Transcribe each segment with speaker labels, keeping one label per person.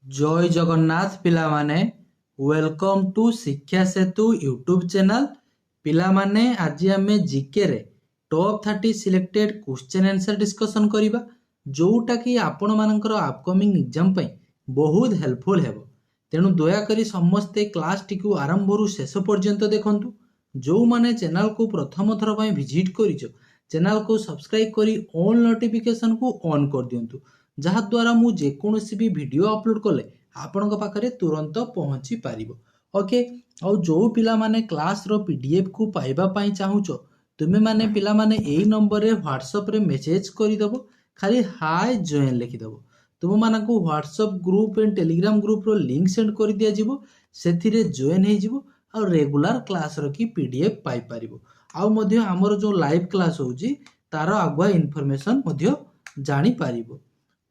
Speaker 1: जय जगन्नाथ पिला माने वेलकम टू शिक्षा सेतु यूट्यूब चैनल पिला माने आज आमे जीके रे top 30 selected question answer discussion करिबा जोटा कि आपण मानकर अपकमिंग एग्जाम पई बहुत हेल्पफुल हेबो। तेणु दया करी समस्ते क्लास टी को आरंभ रु शेष पर्यंत देखंतु। जो माने चैनल को प्रथम थर पई विजिट करिजो चैनल को सब्सक्राइब करी ऑल नोटिफिकेशन को ऑन कर दियंतु जहा द्वारा मु जेकोसी भी वीडियो अपलोड कले आपनक पाखरे तुरंत पहुंची पारिबो। ओके और जो पिला माने क्लास रो पीडीएफ को पाइबा पई चाहुचो तुमे माने पिला माने एई नंबर रे व्हाट्सएप रे मेसेज करि दबो खाली हाय जॉइन लिखि दबो। तुम मानकु WhatsApp group and Telegram group रो लिंक सेंड कर दिया जिवो सेथिरे जॉइन हे जिवो और रेगुलर क्लास रो की पीडीएफ पाई पारिबो। आ मध्य हमर जो लाइव क्लास होउची तारो आगुआ इन्फॉर्मेशन मध्य जानि पारिबो।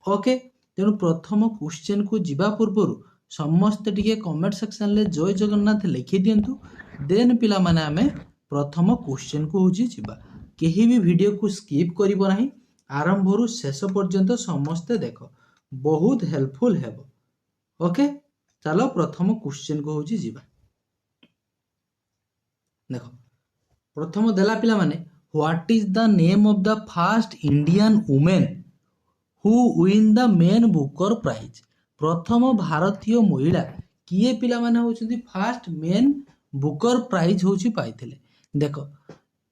Speaker 1: ओके तेणु प्रथम क्वेश्चन को जीवा पूर्व समस्त टिके कमेंट सेक्शन ले जय जगन्नाथ लिखि दियंतु देन पिला माने आमे प्रथम क्वेश्चन को होची जीवा केही भी वीडियो को स्किप करिवो नाही आरंभ रु शेष पर्यंत समस्त देखो बहुत हेल्पफुल हेबो। ओके चलो प्रथम क्वेश्चन को होची जीवा देखो प्रथम देला पिला माने what is the name of the first Indian women who win the Man Booker prize. प्रथम भारतीय महिला किए पिला माने होचंदी फर्स्ट मेन बुकर प्राइज होची पाइथिले। देखो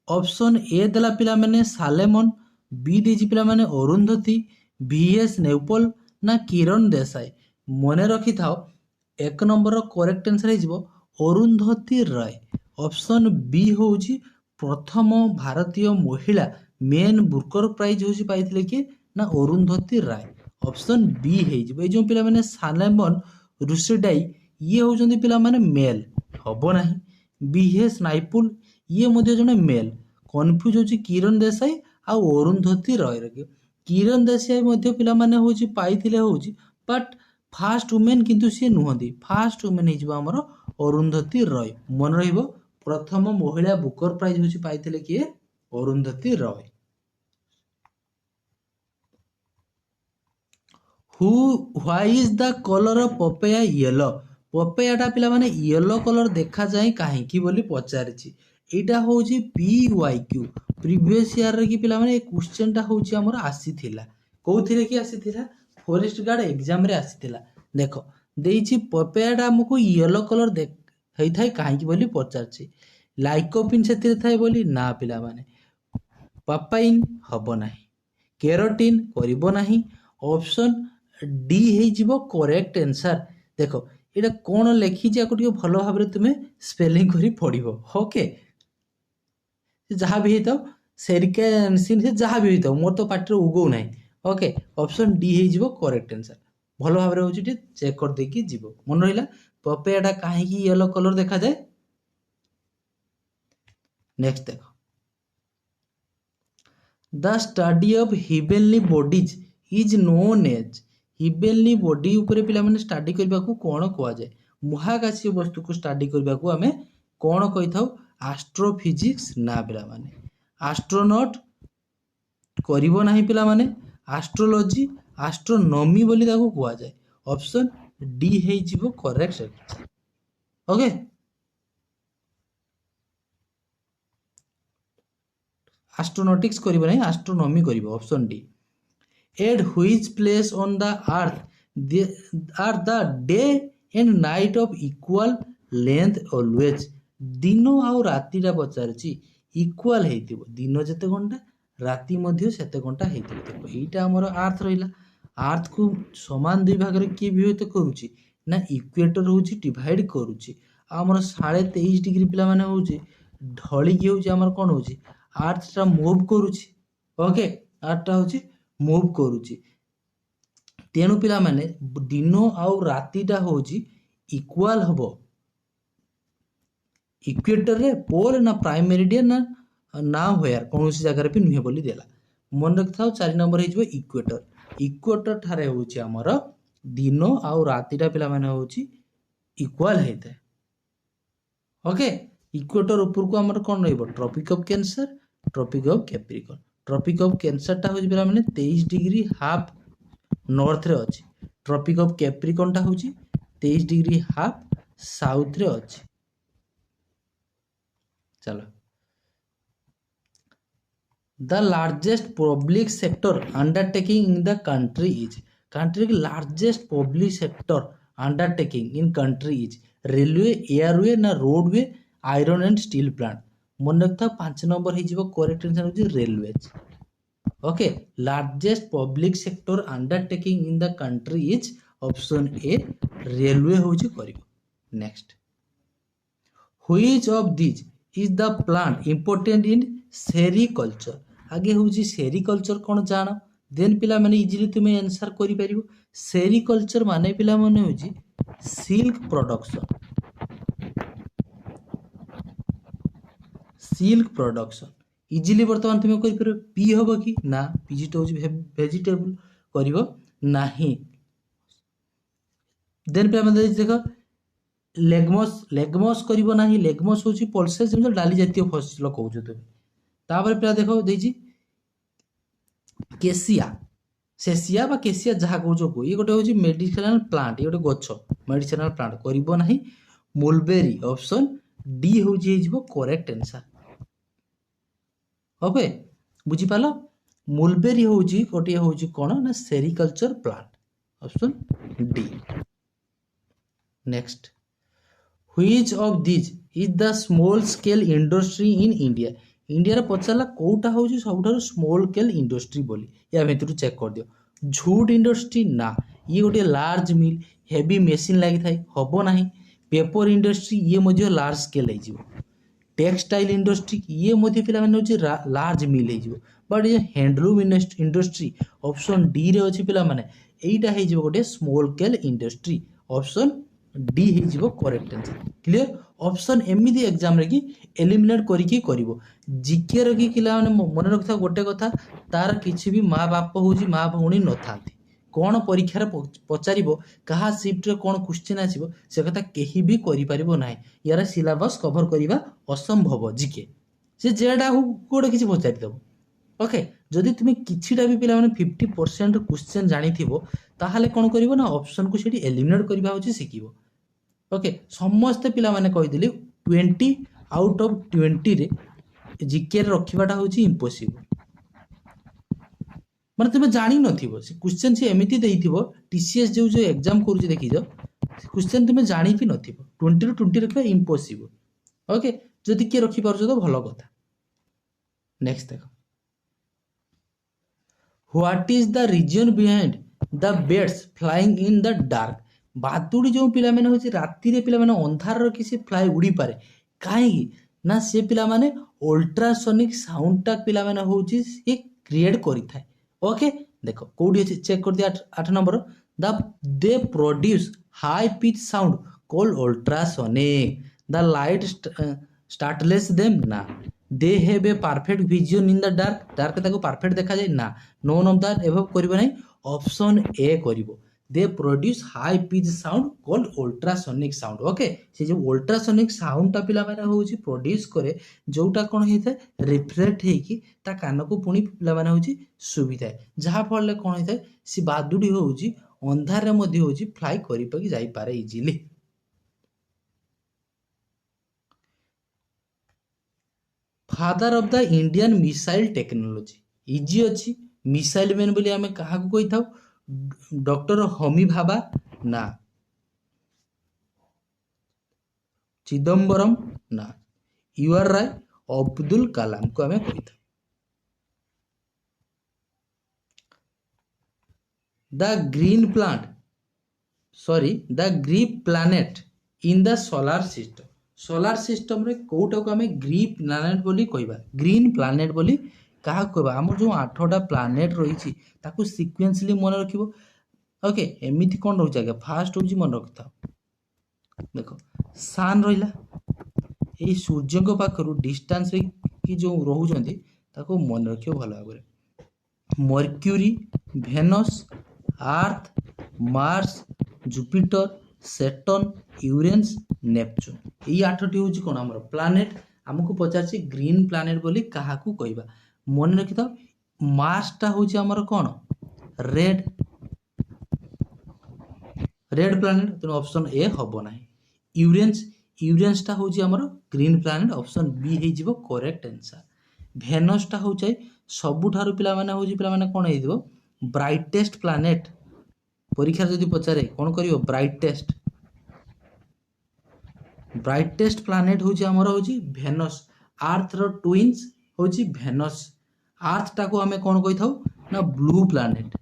Speaker 1: ऑप्शन ए देला पिला माने सालेमन बी देजी पिला माने अरुंधति बीएस नेपल ना किरण देसाई। मने रखि थाओ एक नंबर करेक्ट आंसर हे जिवो अरुंधति राय। ऑप्शन बी होची प्रथम भारतीय महिला मेन बुकर प्राइज होची पाइथिले कि ना अरुंधति राय। ऑप्शन बी हे जिवो ए जो पिला माने सालेमन रुसेडाई ये होचंदी पिला माने मेल हबो नाही। बीएस नाइपुल ये मध्ये जने मेल कंफ्यूज होची किरण देसाई आ अरुंधति राय रे। किरण देसाई मध्ये पिला माने होची पाइथिले होची बट फर्स्ट वुमेन किंतु से नुहंदी फर्स्ट वुमेन हे जिवो हमर अरुंधति राय। मन रहिबो प्रथम महिला बुकर प्राइज होची पाइथिले कि Arundhati Roy. Why is the colour of papaya yellow. पपेयाटा पिला माने येलो कलर देखा जाए काहेकि बोली पचारिछि एटा होची पीवाईक्यू प्रीवियस ईयर रे कि पिला माने क्वेश्चन टा होची हमर आसीथिला कोथिरे कि आसीथिला फॉरेस्ट गार्ड एग्जाम रे आसीथिला। देखो देइछि पपेयाटा हमको येलो कलर देख हेइ थाई काहेकि बोली पचारिछि लाइकोपिन सेतिर थाई बोली ना पिला माने पापाइन हबो नाही केरोटिन करिवो नाही। ऑप्शन डी हे जिवो करेक्ट आंसर। देखो एटा कोन लेखि जे टिके भलो भाबरे तुमे स्पेलिंग करी पढिबो। ओके जहाँ भी हेतो सेरिकन सिन से जहाँ भी हेतो मोर तो पाटर उगो नाही। ओके ऑप्शन डी हे जिवो करेक्ट आंसर भलो भाबरे होची टे चेक कर देकी जिवो। मन रहिला पपेयाटा काहे कि येलो कलर देखा जाए। नेक्स्ट देखो the study of heavenly bodies is known as. Heavenly body ऊपर पिला माने स्टडी करबा को कोन कोआ जाए महाकाशीय वस्तु को स्टडी करबा को हमें कोन कहि थाउ एस्ट्रोफिजिक्स ना पिला माने एस्ट्रोनॉट करिवो नाही पिला माने एस्ट्रोलॉजी एस्ट्रोनॉमी बोली ताको कोआ जाए। ऑप्शन डी हे जिवो करेक्ट। ओके एस्ट्रोनॉटिक्स करिवो नाही एस्ट्रोनॉमी करिवो। Option D at which place on the earth are the day and night of equal length always। दिन आउ राति रा पचारछि इक्वल हेतिबो दिन जते घंटा राति मध्य सेते घंटा हेतिबो। देखो एटा हमर अर्थ रहिला अर्थ को समान दुई भाग रे की विभक्त करूछि ना इक्वेटर होछि डिवाइड करूछि हमर 23.5 डिग्री पिला माने होछि ढळी की होछि हमर कोन होछि अर्थ रा मूव करूछि। ओके अर्थ होछि मूव करूची तेणु पिला माने दिन आउ रातिटा होची इक्वल हबो इक्वेटर रे पोल ना प्राइम मेरिडियन ना होयर कोनोसी जगह रे भी नुहे बोली देला। मन रखथाओ 4 नंबर हे जिवो इक्वेटर। इक्वेटर थारे होची हमर दिन आउ रातिटा पिला माने होची इक्वल हेते। ओके इक्वेटर ऊपर को हमर कोन रहइबो tropic of cancer tropic of capricorn. Tropic of cancer टा हो पिला माने 23 डिग्री हाफ नॉर्थ रे अछि ट्रॉपिक ऑफ कैप्रिकॉन टा होची 23 डिग्री हाफ साउथ रे अछि। चलो the largest public sector undertaking in the country is, country की largest public sector undertaking in country is railway, airway ना roadway, iron and steel plant. मन रखता 5 नंबर हो करेक्ट आंसर हो railways. Okay largest public sector undertaking in the country is option A railway होची करिवो। Next which of this is the plant important in sericulture, आगे होची sericulture कोन जानो then पिला माने इजीली तुमे आंसर करि परिबो। सेरिकल्चर माने पिला माने होची silk production, silk production easily बर्तमान तुम कर पी हम कि ना पीजीटा हूँ भेजिटेबल कर नहीं। देन पे देख लेगमस, लेगमस कर ना, लेगमस हूँ पल्सेस डाली जातीय फसल कौच तुम। तापर पे देख देजी केसिया, सेसिया बा केसिया जहाँ कौच को ये गोटे हूँ मेडिसिनाल प्लांट, ये गोटे गछ मेडिसिनाल प्लांट कर ना। मुलबेरी ऑप्शन डी हूँ करेक्ट आंसर। ओके बुझीपाल मुलबेरी हूँ गोटे हूँ कौन ना sericulture plant option D. Next which of this is the small scale industry in India, India पचारा कौटा हूँ सब स्मॉल स्केल इंडस्ट्री बोली या भितर चेक कर दियो। झूट इंडस्ट्री ना, ये गोटे लार्ज मिल हेवी मेसीन लगी थाए हम ना। पेपर इंडस्ट्री ये मध्य लार्ज स्केल हो। टेक्सटाइल इंडस्ट्री ये मध्य पिला माने होची लार्ज मिल हो। बट ये हैंडलूम इंडस्ट्री ऑप्शन डी रे अच्छी पिला माने एटा हो गोटे small scale industry option D हो करेक्ट आंसर। क्लियर ऑप्शन एमती एग्जाम रे कि एलिमिनेट करिकी करिवो। जीके रो कि पिला माने मन रखता गोटे कथा तार किछि भी माँ बाप होची माँ भौणी न थाती, कौन परीक्षार पचारिबो कहा शिफ्ट रे कौन क्वेश्चन आसीबो से कथा केही भी करि परिबो नाही। यार सिलेबस कवर करिबा असंभव जीके से जेडा हो कोडे किछि पचारि दबो। ओके जदि तुम किछिटा भी पिला माने 50% क्वेश्चन जानि थिबो ताहाले कोन करिवो ना ऑप्शन को सेठी एलिमिनेट करिबा होची सिकिबो। ओके समस्त पिला माने कहि दिली 20 आउट ऑफ 20 रे जीके रे रखिबाटा होची इम्पॉसिबल। माने तुम जानी नथिबो से क्वेश्चन से एमिति देइथिबो टीसीएस जो एग्जाम करूची देखि जो क्वेश्चन तुम जानी भी नथिबो 20 ରୁ 20 रखिबा इम्पॉसिबल। ओके जदि के रखि पारछो तो भलो कथा। नेक्स्ट देखो what is the reason behind the birds flying in the dark, बादुड़ी जो पिला माने होची राती रे पिला माने अंधार रो किसी फ्लाई उड़ी पारे काहे ना से पिला माने अल्ट्रासोनिक साउंड टा पिला माने होची से क्रिएट करि थाए। ओके देखो कोडी अछि चेक कर दिया 8 number they produce high pitch sound called ultrasonic, the light startles them ना, they have a perfect vision in the dark, dark ताको परफेक्ट देखा जाय ना, नोन ऑफ दैट एभव करिवो नै ऑप्शन ए करिवो। They produce high pitch sound called ultrasonic sound. Okay से जो अल्ट्रासोनिक साउंड टा पिला माने होची प्रोड्यूस करे जोटा कोन हेथे रिफ्लेक्ट हेकी ता कान को पुणी पिला माने होची सुविधा जहा फल कोन हेथे सी बादुडी होची अंधार रे मध्ये होची फ्लाई करि पकी जाई पारे easily. Father of the Indian missile technology easy अच्छी मिसाइल मैन बोली आमे कहा को कहि थाउ डॉक्टर होमी भाभा ना, चिदम्बरम ना, यूआर राय अब्दुल कलाम को आमे कहि थाउ। The green plant sorry the green planet in the solar system, solar system रे कोटा को आमे ग्रीन प्लैनेट बोली कहबा, ग्रीन प्लैनेट बोली कहा कहबा हमर जो 8टा प्लैनेट रही ताकू सीक्वेंसली मन रखिबो। ओके एमिति कोन रहू जागा फास्ट होजी मन रखता देखो सन रहिला ए सूर्य को पाखरु डिस्टेंस रे की जो रहू जंदी ताको मन रखियो भलो भाबरे। Mercury, Venus, Earth, Mars, Jupiter, Saturn, Uranus, Neptune ये 8टी होची कोन हमर प्लैनेट। हमकु पचारछि ग्रीन प्लैनेट बोली कहा को कहबा मन रखि त मार्स टा होची हमर कोन रेड, रेड प्लानेट तेणु ऑप्शन ए हबो नाही। यूरेनस यूरेनसटा होची हमर ग्रीन प्लानेट ऑप्शन बी हे जिवो करेक्ट आंसर। भेनसटा होची सबुठारु पिला माने होची पिला माने कोन हे दिवो ब्राइटेस्ट प्लानेट। परीक्षा जदि पचारे कोन करियो ब्राइटेस्ट ब्राइटेस्ट प्लानेट होची हमर होची भेनस। अर्थ रो ट्विन्स होची भेनस। अर्थ टाको हमें कोन कहि थाउ ना ब्लू प्लानेट।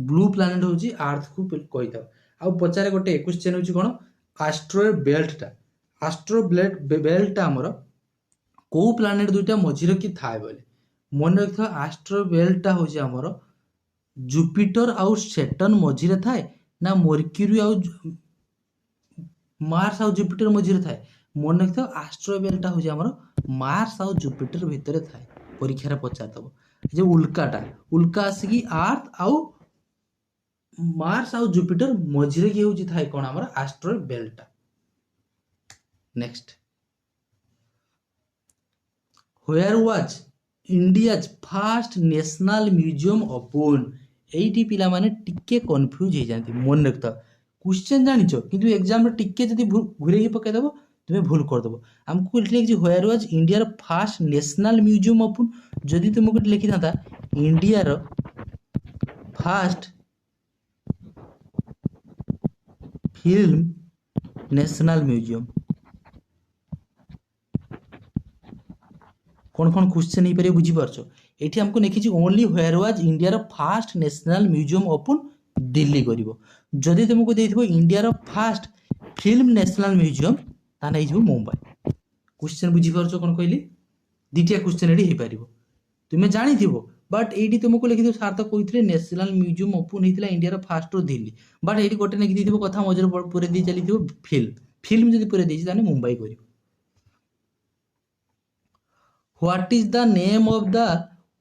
Speaker 1: ब्लू प्लानेट होची अर्थ को कहि थाउ। आ पचारे गोटे क्वेश्चन होची कोन एस्ट्रॉयड बेल्ट टा। एस्ट्रॉयड बेल्ट टा हमर को प्लानेट दुइटा मझिरे की थाए बोले मन रखिथो। एस्ट्रॉयड बेल्ट टा होची हमर जुपिटर आउ सैटर्न मझिरे थाए ना मर्क्यूरी आउ मार्स आउ जुपिटर मझिरे थाए। मन रखिथो एस्ट्रॉयड बेल्ट टा होची हमर मार्स आउ जुपिटर भितरे थाए। परीक्षा रे पचार दबो जे उल्काटा उल्का आसी अर्थ आउ मार्स आउ जुपिटर मझिरे की होची थाए कोन हमर एस्ट्रॉयड बेल्ट टा। Next where was India's first national museum open. Eighty पिला माने टिके कंफ्यूज हे जानती मन रखता क्वेश्चन जानिछो किंतु एग्जाम रे टिके जदी घुरे के पके देबो तुमे भूल कर देबो। हमको लिखले कि व्हेयर वाज इंडिया रो फर्स्ट नेशनल म्यूजियम ओपन जदी तुमको लिखि थाता इंडिया रो फर्स्ट फिल्म नेशनल म्यूजियम कौन कौन क्वेश्चन ही पारे बुझी पारछो। एठी हमको लिखि छि ओनली व्हेयर वाज इंडिया रो first national museum open Delhi करिवो। जदी तुमको देथिबो इंडिया रो फर्स्ट फिल्म नेशनल म्यूजियम ताने हिजो मुंबई। क्वेश्चन बुझी पारछो कोन कहली दिटिया क्वेश्चन एडी हे पारिबो तुमे जानि थिबो बट एडी तुमको लिखि दियो सार तो कहिथले नेशनल म्यूजियम ओपन हेतिला इंडिया रो फर्स्ट रो दिल्ली बट एडी गोटे लिखि दिथिबो कथा मजर पुरे दी चली थिबो फिल्म जदी पुरे देछि ताने मुंबई करिवो। What is the name of the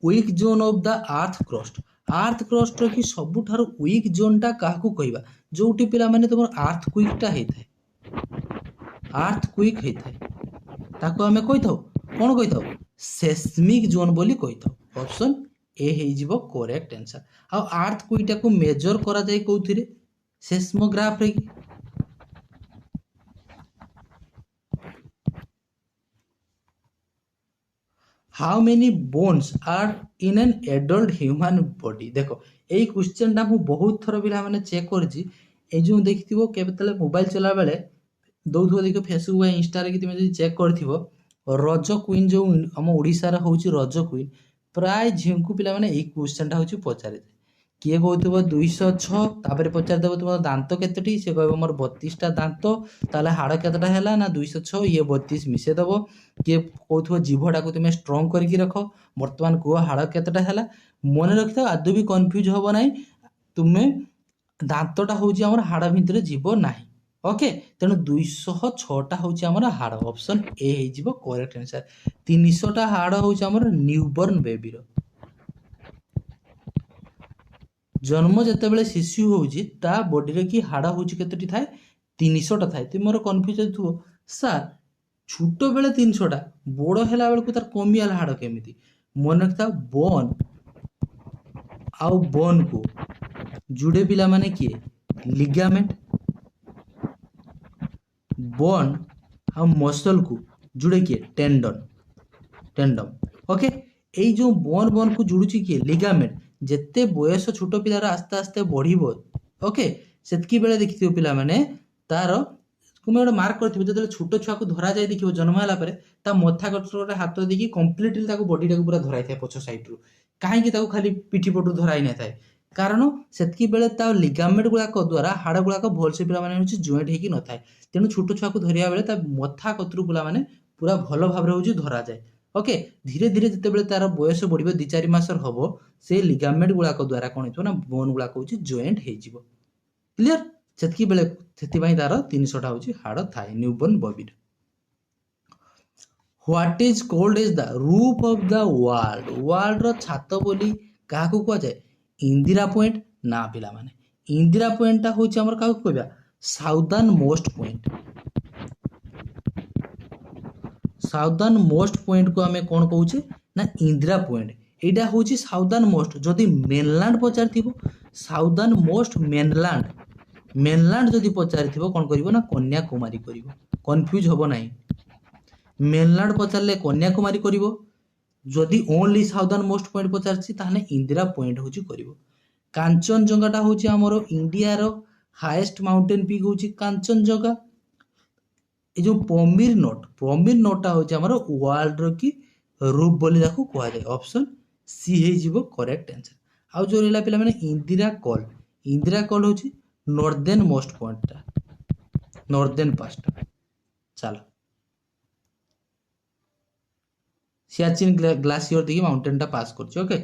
Speaker 1: weak zone of the earth crust. Earth crust रो कि सबुठार वीक जोन टा काहकु कहबा जोटी पिला माने तुमर अर्थ क्विक टा हेथाय अर्थ क्विक हेथाय ताको हमें कहिथाउ कोन कहिथाउ सेस्मिक जोन बोली कहिथाउ। ऑप्शन ए हे जिवो करेक्ट आंसर। आ अर्थ क्विक टा को मेजर करा जाय कोथिरे सेस्मोग्राफ रे। How many bones are in an adult human body. देखो यही क्वेश्चन टा मु बहुत थर पिला माने चेक करछि ए जो देखिथिबो केबेतले मोबाइल चला बेले दौथो देखो फेसबुक या इंस्टा रे कि तुमे जदी चेक करथिबो रज क्वीन जो हम ओडिसा रा होउछि रज क्वीन प्राय झिंकु पिला माने एई क्वेश्चन टा होउछि पचारे किए कहथिबो 206 तापर पचार देबो तुम दांत केतेटी से कहबो मोर 32 टा दांत ताले हाड़ केतेटा हैला ना 206 ये 32 मिसे दबो। किए कहथिबो जीभटा को तुमे स्ट्रांग करके रखो वर्तमान को हाड़ केतेटा हैला मन रखिथो आदु भी कंफ्यूज होबो नाही तुमे दांतटा होउछि हमर हाड़ भितरे जीव नाही। ओके तेणु 206 टा होउछि हमर हाड़। ऑप्शन ए हे जीवो करेक्ट आंसर। 300 टा हाड़ होउछि हमर न्यूबॉर्न बेबी रो। जन्म जते बेले शिशु होउछि ता बॉडी रे की हाड़ा होउछि केतेटी थाए 300 टा थाए। तुमरो कंफ्यूज थुओ सर छोटो बेले 300 टा बड़ हैला बेले को तार कमी आला हाड़ केमिति मन रखता बोन आउ बोन को जुड़े पिला माने किए लिगामेंट बोन आउ मसल को जुड़े किए टेंडन। ओके एई जो बोन को जुड़ुछि किए लिगामेंट जेते बयस छोट पिलार आस्ते आस्ते बढ़िबो ओके सेतकी बेले देखिथिबो पिला माने तार तुमे गोटे मार्क करथिबो जते छोट छुआ को धरा जाय देखिबो जन्म होला परे ता मथा कटरे हाथ देखि कंप्लीटली ताको बॉडी टाको पूरा धराई थाए पछ साइड रु काहे कि ताको खाली पिठी पटु धराई नै थाए कारण सेतकी बेले ता लिगामेंट गुला को द्वारा हाड़ गुला को भलसे पिला माने होछि जॉइंट हेकी न थाए तेनु छोट छुआ को धरिया बेले ता मथा कतरु पिला माने पूरा भलो भाबरे होछि धरा जाय। ओके धीरे धीरे जिते बेले तार बयस बढ़िबो 2-4 मासर हबो से लिगामेंट गुला को द्वारा कोन हितो ना बोन गुला को होछि जॉइंट हे जिवो क्लियर सेतकी बेले सेति पई तार 300 टा होछि हाड़ थाए newborn baby. What is called is the roof of the world रो छात बोली काहाकू को जाय इंदिरा पॉइंट ना पिला माने इंदिरा पॉइंट ता होछि हमर काहाकू कहबा southern most point. Southern most point को हमें कौन कहूचे ना इंदिरा पॉइंट एटा होची साउदर्न मोस्ट जदि मेनलैंड पचार थिबो साउदर्न मोस्ट मेनलैंड मेनलैंड जदि पचारिथिबो कोन करिवो ना कन्याकुमारी करिवो कंफ्यूज हबो नाही मेनलैंड पचारले कन्याकुमारी करिवो जदि ओनली साउदर्न मोस्ट पॉइंट पचारछि ताहले इंदिरा पॉइंट होची करिवो कांचनजंगाटा होची हमरो इंडिया रो हाईएस्ट माउंटेन पीक होची कांचनजंगा ए जो पमीर नोटा होची हमरो वर्ल्ड रो की रूप बोली ताकू कुआ जाय ऑप्शन सी हे जीवो करेक्ट आंसर आउ जो रहला पिला माने इंदिरा कॉल होची नॉर्दर्न मोस्ट पॉइंट ता नॉर्दर्न पास्ट चलो सियाचिन ग्लासियर देखि माउंटेन टा पास करछि okay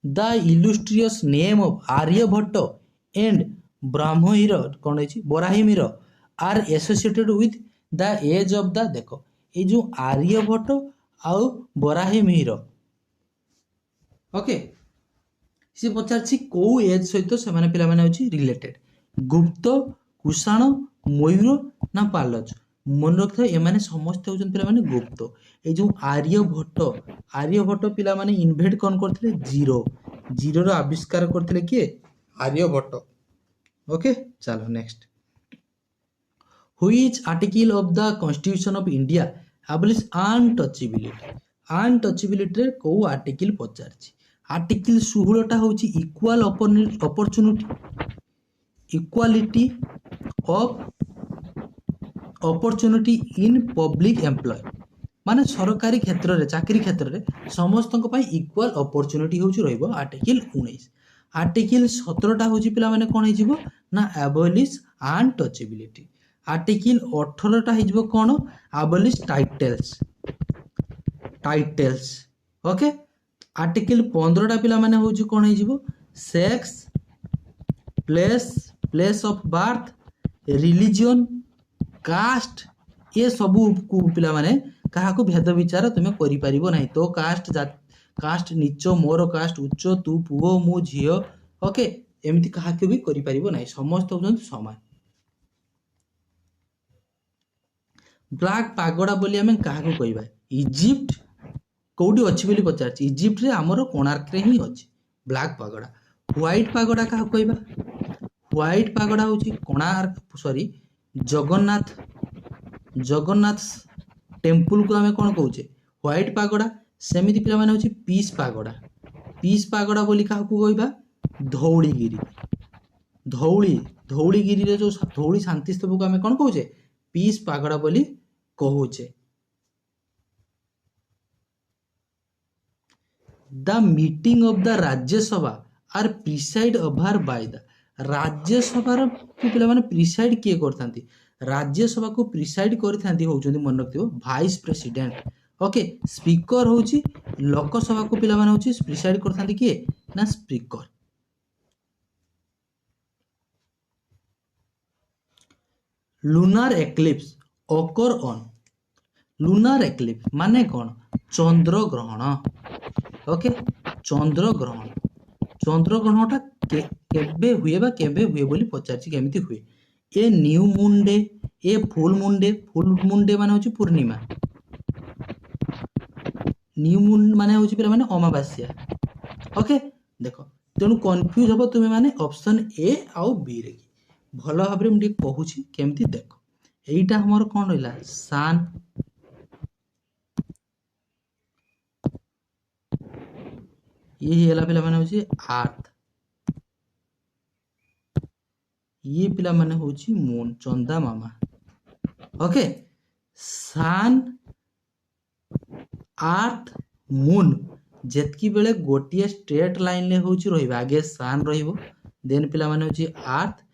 Speaker 1: the illustrious name of Aryabhata and ब्राह्महीर कौन है Varahamihira are associated with the age of the देखो ये जो आर्यभट्ट आउ बराहिमीर ओके सी पचार कौ एज सहित से माने पिला माने होची रिलेटेड गुप्त कुषाण मयूर ना पालज मन रखिथा एमाने समस्त होचन पिला माने गुप्त ए जो आर्यभट्ट पिला माने इन्वेंट कोन करथिले जीरो रो आविष्कार करथिले के आर्यभट्ट ओके चलो next which article of the constitution of India abolish untouchability रे को आर्टिकल पचारछि आर्टिकल 16 टा होची equal equality of opportunity in public employ माने सरकारी क्षेत्र रे चाकरी क्षेत्र रे समस्त इक्वल अपॉर्चुनिटी होची रहइबो आर्टिकल 19 आर्टिकल 17 टा होची पिला माने कोन हिजिबो ना एबॉलिश अनटचेबिलिटी आर्टिकल 18 टा हिजिबो कोन एबॉलिश टाइटल्स ओके आर्टिकल 15 टा पिला माने होची कोन हिजिबो sex place of birth religion caste ये सबू पिला माने कहा को भेद विचार तुम्हें करि परिबो नहीं तो कास्ट नीच मोर कास्ट उच्च तू पुओ मु झियो ओके एमती कहा के भी करि परिबो नहीं समस्त होजन समान ब्लैक पागोडा बोली हमें कहा को कहबा इजिप्ट कोडी अछि बोली पचार इजिप्ट रे हमरो कोणार्क रे ही अछि ब्लैक पागोडा व्हाइट पागोडा कहा कहबा व्हाइट पागोडा होची कोणार्क सॉरी जगन्नाथ टेम्पल को हमें कौन कहूचे व्हाइट पागोडा सेमिति पिला माने होची पीस पागोडा बोली काहा को कहबा धौलीगिरी रे जो धौली शांति स्तूप को हमें कौन कहूचे पीस पागोडा बोली कहूचे the meeting of the Rajya Sabha are preside over by the Rajya Sabha पिला माने प्रिसाइड किए करथांती राज्यसभा को प्रिसाइड करथांती होउचंदी मन रखियो वाइस प्रेसिडेंट ओके स्पीकर होउची लोकसभा को पिला माने होउची प्रिसाइड करथांती किए ना स्पीकर लूनार एक्लिप्स ओकर ऑन लूनार एक्लिप्स माने कोन चंद्र ग्रहण ओके चंद्र ग्रहणटा केबे हुए बोली पचारछि केमिति हुए a new moon day A full moon day माने होची पूर्णिमा न्यू मून माने होची पिला माने अमावास्या ओके देखो तेनु कंफ्यूज हो तुमे माने ऑप्शन ए आउ बी रे भलो भाबरे हम कहूची केमिति देखो एईटा हमर कोन रहला सन ये हेला पिला माने होची अर्थ ये पिला माने होची मून चंदा मामा ओके सन अर्थ मून जेतकी बेले गोटिए स्ट्रेट लाइन ले होची रहिबा आगे सन रहिबो देन पिला माने होची अर्थ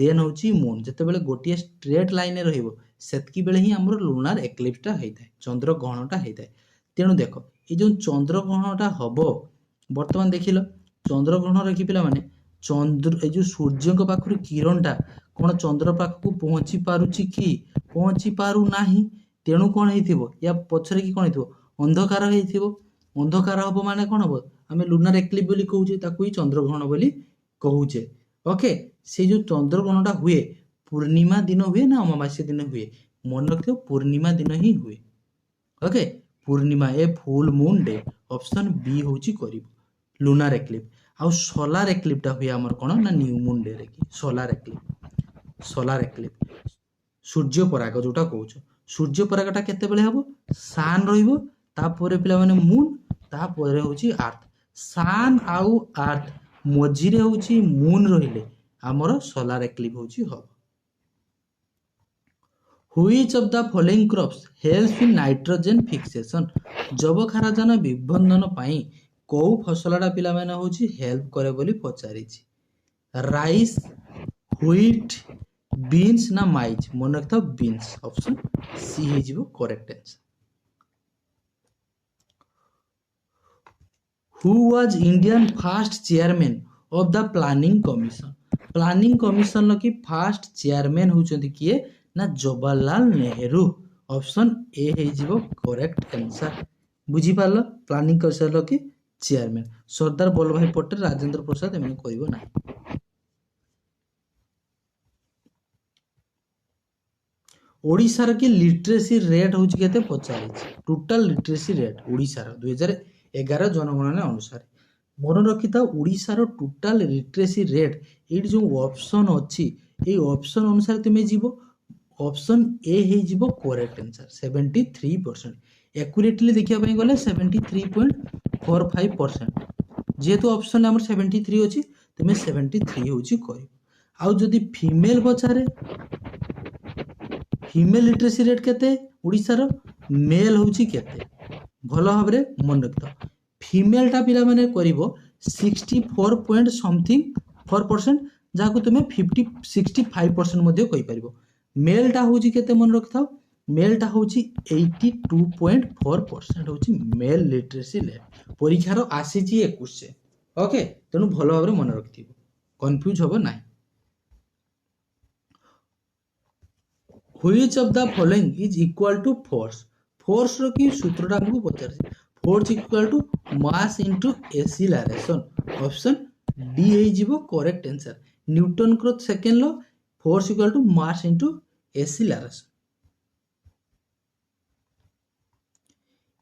Speaker 1: देन होची मून जते बेले गोटिए स्ट्रेट लाइन ले रहिबो सेतकी बेले ही हमरो लूनार एक्लिप्सटा हेइताय चंद्र ग्रहणटा हेइताय तेनु देखो ए जो चंद्र ग्रहणटा हबो वर्तमान देखिलो चंद्र ग्रहण रखि पिला माने चंद्र ए जो सूर्य को पाखरु किरणटा कोन चंद्र पाखकु पहुंची पारुची कि पहुंची पारु नाही तेणु कोन हेइथिबो या पछरे की कोन हेइथिबो अंधकार हबो माने कोन हबो हमें लूनार एक्लिप्स बोली कहूचे ताकू ही चंद्र ग्रहण बोली कहूचे ओके से जो चंद्र ग्रहणटा हुए पूर्णिमा दिन हुए ना अमावास्या दिन हुए मन रखियो पूर्णिमा दिन ही हुए ओके पूर्णिमा a full moon day option B होची करिवो लूनार एक्लिप्स आउ सोलार एक्लिप्टा हुए आमर कौन ना न्यू मून डे रे कि सोलार एक्लिप सूर्य पराग जोटा कहूछ सूर्य परागटा केतेबेले हबो सान रहिबो तापर पिला माने मून तापर होची अर्थ सान आउ अर्थ मझिरे होची मून रहिले आमर सोलार एक्लिप होची हबो Which of the following crops helps in nitrogen fixation? जबखाराजान विबंधन पाई कौ फसलटा पिला माने होची हेल्प करे बोली पचारिछि राइस व्हीट बीन्स ना माइज मन रखता बीन्स ऑप्शन सी हे जिवो correct answer Who was Indian first chairman of the planning commission? Planning commission की फास्ट चेयरमैन होचंती किए ना जवाहरलाल नेहरू ऑप्शन ए हे जिवो करेक्ट आंसर बुझी पारलो प्लानिंग कमिशन की चेयरमैन सरदार वल्लभ भाई पटेल राजेंद्र प्रसाद एमने करिवो ना ओडिशार की लिटरेसी रेट होची केते पचारिछि टोटल लिटरेसी रेट ओडिशार 2011 जनगणना अनुसार मन रखिता ओडिशार टोटल लिटरेसी रेट एठी जो ऑप्शन अछि ए ऑप्शन अनुसार तुमे जीवो ऑप्शन ए हे जीवो करेक्ट आंसर 73% एक्यूरेटली देखिया पई गले 73.45% जेहेतु ऑप्शन हमर 73 अछि तुमे 73 होची करिवो आउ जदी फीमेल पचारे फीमेल लिटरेसी रेट केते ओडिशार मेल होची केते भलो भाबरे मन रखता फीमेल टा पिला माने करिवो 64 पॉइंट समथिंग 4% जाको तुमे 65% मध्ये कहि परिबो मेल टा होची केते मन रखता मेल टा होची 82.4% होची मेल लिटरेसी रेट परीक्षार आसीची ए क्वेश्चन ओके तेनु भलो भाबरे मन रखथिबो कंफ्यूज होबो नाही Which of the following is equal to force? Force रो की सूत्रटा हमको पचारछि force equal to mass into acceleration option D हे जिवो correct answer Newton cross second law force equal to mass into acceleration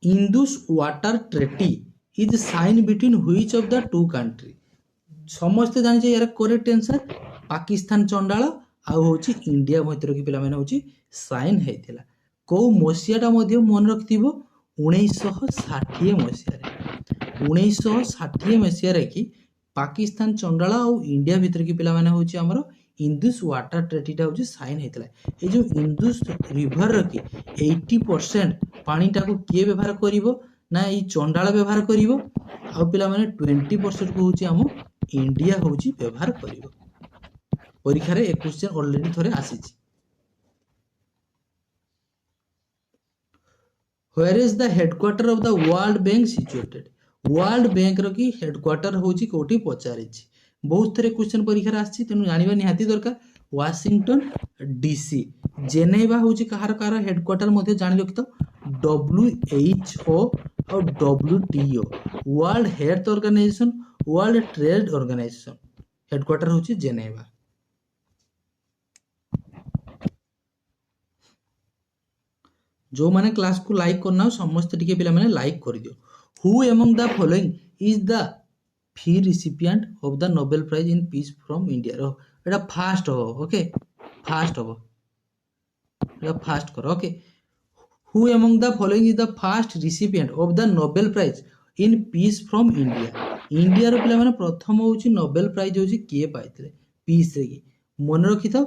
Speaker 1: Indus water treaty is signed between which of the two country समस्त जानि जे यार correct answer Pakistan चंडाल आउ होची India भीतर की पिला माने होची साइन हेतिला को मसियाटा मध्ये मन रखथिबो 1960 मसिया रे 1960 मसिया रे की पाकिस्तान चंडाला आउ इंडिया भीतर की पिला माने होची हमरो इंदुस वाटर ट्रीटीटा होची साइन हेतिला ए जो इंदुस रिवर रे की 80% पानीटा को किए व्यवहार करिवो ना ई चंडाला व्यवहार करिवो आउ पिला माने 20% को होची हम इंडिया होची व्यवहार करिवो परीक्षा रे एक क्वेश्चन ऑलरेडी थोरे आसीछि Where is the headquarter of the World Bank situated? World Bank रो की हेडक्वार्टर होची कोठी पचारिछि बहुत थरे क्वेश्चन परीक्षा रे आछि तेनु जानिबा निहाती दरकार वाशिंगटन डीसी जेनेवा होची कहार हेडक्वार्टर मध्ये जानि रखतो WHO और WTO world health organization world trade organization headquarter होची जेनेवा जो माने क्लास को लाइक करना समस्त टिके पिला माने लाइक कर दियो who among the following is the फी recipient of the Nobel prize in peace from India रो एटा फास्ट हो ओके फास्ट हो एटा फास्ट करो okay who among the following is the first recipient of the Nobel prize in peace from India India रो पिला माने प्रथम होची नोबेल प्राइज होची किए पाइतले पीस रे की मन रखितो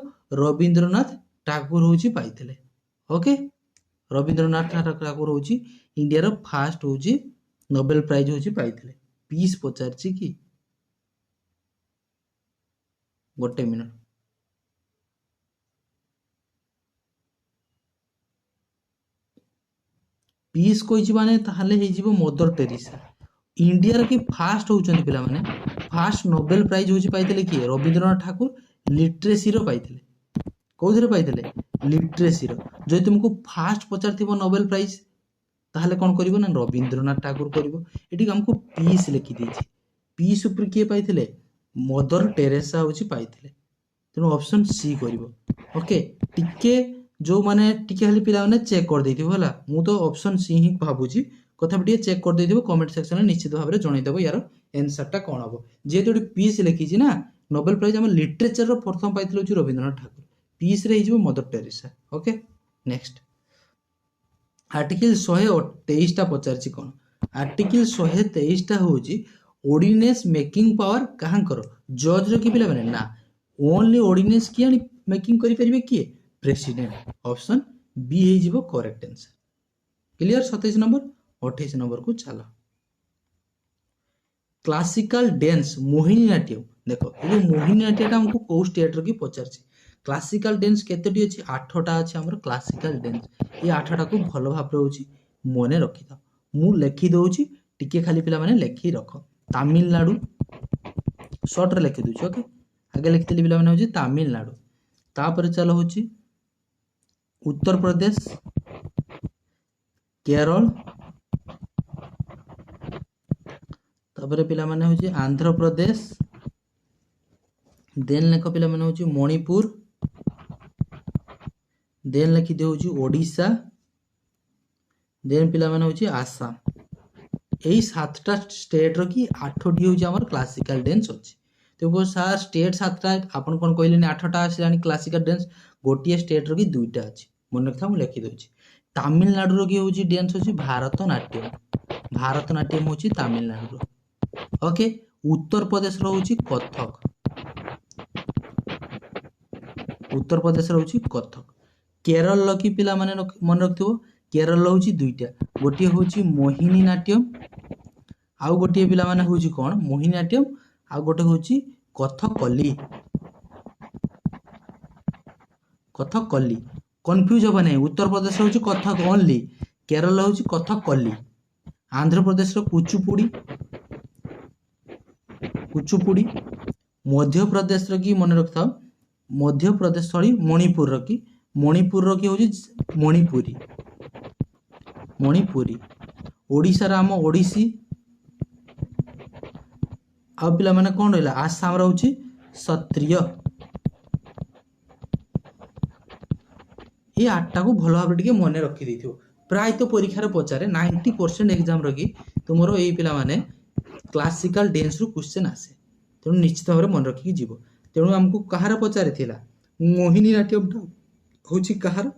Speaker 1: रविंद्रनाथ ठाकुर होची पाइतले ओके रविंद्रनाथ ठाकुर होची इंडिया रो फास्ट होची नोबेल प्राइज होची पाइतले पीस पचारची की गोटे मिनट पीस कोइची माने ताहले हे जीवो मदर टेरेसा इंडिया रो की फास्ट होचंती पिला माने फास्ट नोबेल प्राइज होची पाइतले की रविंद्रनाथ ठाकुर लिटरेसी रो पाइतले कोथरे पाइतले लिटरेसी रो जो तुमको फास्ट पचारथिबो नोबेल प्राइज ताहले कोन करिवो ना रविंद्रनाथ ठाकुर करिवो एठी हमको पीस लिखि देछि पीस ऊपर के पाइतले मदर टेरेसा होची पाइतले तेनु ऑप्शन सी करिवो ओके टिके जो माने टिके खाली पिला माने चेक कर देथिबो हला मु तो ऑप्शन सी ही भाबुची कथा बिटिए चेक कर देथिबो कमेंट सेक्शन में निश्चित भाबरे जणाइ देबो यार एनसरटा कौन हम जेहेतु गोटे पीस लिखी ना नोबेल प्राइज आम लिटरेचर प्रथम पाई रवींद्रनाथ ठाकुर पीस रे mother Teresa okay next article 123 पचार कौन आर्टिकल 123 हूँ ऑर्डिनेंस मेकिंग पावर कहाँकर जज रो कि पिला माने ना ओनली ऑर्डिनेंस किए मेकिंग करि परिबे किए प्रेसिडेंट ऑप्शन बी हे जिवो correct answer clear 27 number 28 number को चलो क्लासिकल डांस मोहिनी नाट्यम देखो ये मोहिनी नाट्यम हमको को स्टेट रो की पचार क्लासिकल डांस केतेटी अछि 8टा अछि हमर क्लासिकल डांस ये 8टा को भलो भाव रे होछि मने रखि था मु लेखि दउछि टिके खाली पिला माने लेखि रखो तमिलनाडु शॉर्ट रे लिखि दउछि ओके आगे लिखितली पिला माने होछि तमिलनाडु तापर चलो होछि उत्तर प्रदेश केरल तापर पिला माने होछि आंध्र प्रदेश देन लेख पिला माने होछि मणिपुर देन लिखि दउछि ओडिशा देन पिला माने होछि आसाम यही 7टा स्टेट रो कि 8टी होछि हमर क्लासिकल डांस अछि तो वो सार स्टेट 7टा आपन कोन कहले 8टा आसिलानी क्लासिकल डांस गोटिए स्टेट रो कि 2टा अछि मन रखता मु लिखि दउछि तमिलनाडु रो कि होछि डांस होछि भारतनाट्यम होछि तमिलनाडु रो ओके उत्तर प्रदेश रो होछि कथक उत्तर प्रदेश रो होछि कथक केरल लो कि पिला माने मन रखथिबो केरल लो होछि 2टा गोटिए होछि मोहिनी नाट्यम आउ गोटिए पिला माने होछि कोन मोहिनी नाट्यम आउ गोटे होछि कथकली कथकली कंफ्यूज हो नै उत्तर प्रदेश होछि कथक ओनली केरल होछि कथकली आंध्र प्रदेश रो कुचुपुड़ी मध्य प्रदेश रो की मन रखता मध्य प्रदेश सॉरी मणिपुर रो की होछि मणिपुरी ओडिसा राम ओडिसी आ पिला माने कोन रहला आसाम रो होछि क्षत्रिय ये 8टा को भलो भाबे टिके मने रखि दैथियो प्राय तो परीक्षा रे पचारे 90% एग्जाम रो की तुमरो एई पिला माने क्लासिकल डांस रो क्वेश्चन आसे तेणु निश्चित भाव मन रखिकी जीव तेणु आमको कहार पचारि थिला मोहिनी नाट्यम होछि कहार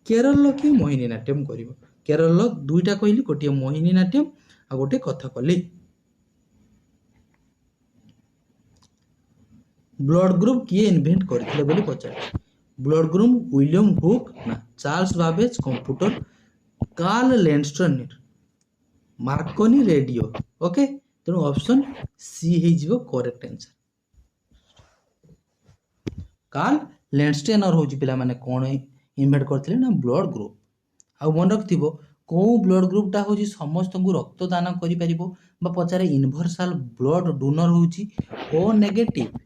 Speaker 1: केरल कि मोहिनी नाट्यम करिवो केरल 2टा कहली गोटे मोहिनी नाट्यम आ गोटे कथकली ब्लड ग्रुप किए इन्वेंट करथिले बोली पचार ब्लड ग्रुप विलियम हुक ना Charles Babbage computer Karl Landsteiner Marconi radio okay तेणु ऑप्शन सी हे जिवो करेक्ट आंसर कार्ल लैंडस्टेनर होछि पिला माने कोन इन्वेंट करथिले ना ब्लड ग्रुप आ मन रखथिबो को ब्लड ग्रुपटा होछि समस्त को रक्त दान करि परिबो बा पचारे यूनिवर्सल ब्लड डोनर होछि ओ नेगेटिव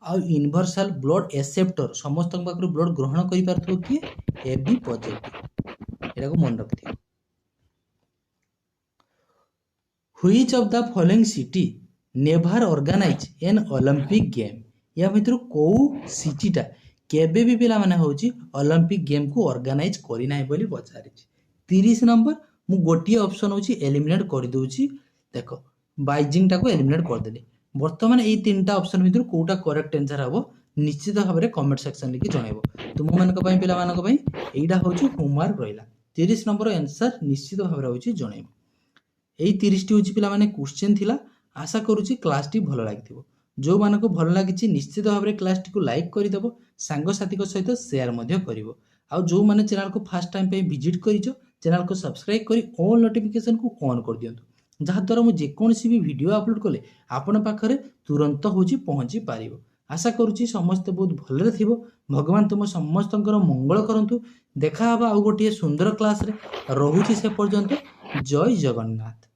Speaker 1: आ यूनिवर्सल ब्लड एक्सेप्टर समस्त पाखरु ब्लड ग्रहण करि पारथो कि ए बी पॉजिटिव एटा को मन रखथिबो which of the following city never organise an Olympic game या भितर को सिटीटा केबे भी पिला माने होछि ओलंपिक गेम को ऑर्गेनाइज करि नाही बोली पचारि 30 नंबर मु गोटिए ऑप्शन होछि एलिमिनेट कर दोछि देखो बाइजिंग टा को एलिमिनेट कर देली वर्तमान एई तीनटा ऑप्शन भितर कोटा करेक्ट आंसर हबो निश्चित भाव में कमेंट सेक्शन लिखि जणाइबो तुम मानक पई पिला मानक पई एइडा होछि होमवर्क रहिला 30 नंबर आंसर निश्चित भाव में होछि जणाइबो एई 30 टी होछि पिला माने क्वेश्चन थिला आशा करूछि क्लास टी भलो लागिथिबो जो मानको भलो लागिछि निश्चित भाव में क्लास टी को लाइक करि देबो सांग साथी को सहित शेयर मध्य करिवो आ जो माने चैनल को फर्स्ट टाइम पे विजिट करिजो चैनल को सब्सक्राइब करी ऑल नोटिफिकेशन को ऑन कर दियंतु जहा द्वारा मु जे कोनसी भी वीडियो अपलोड कले आपन पाखरे तुरंत होची पहुंची पारिबो आशा करूची समस्त बहुत भलरे थिबो भगवान तुम समस्तंकर मंगल करंतु देखा हबा आ गोटिए सुंदर क्लास रे रहुची से पर्यंत जय जगन्नाथ।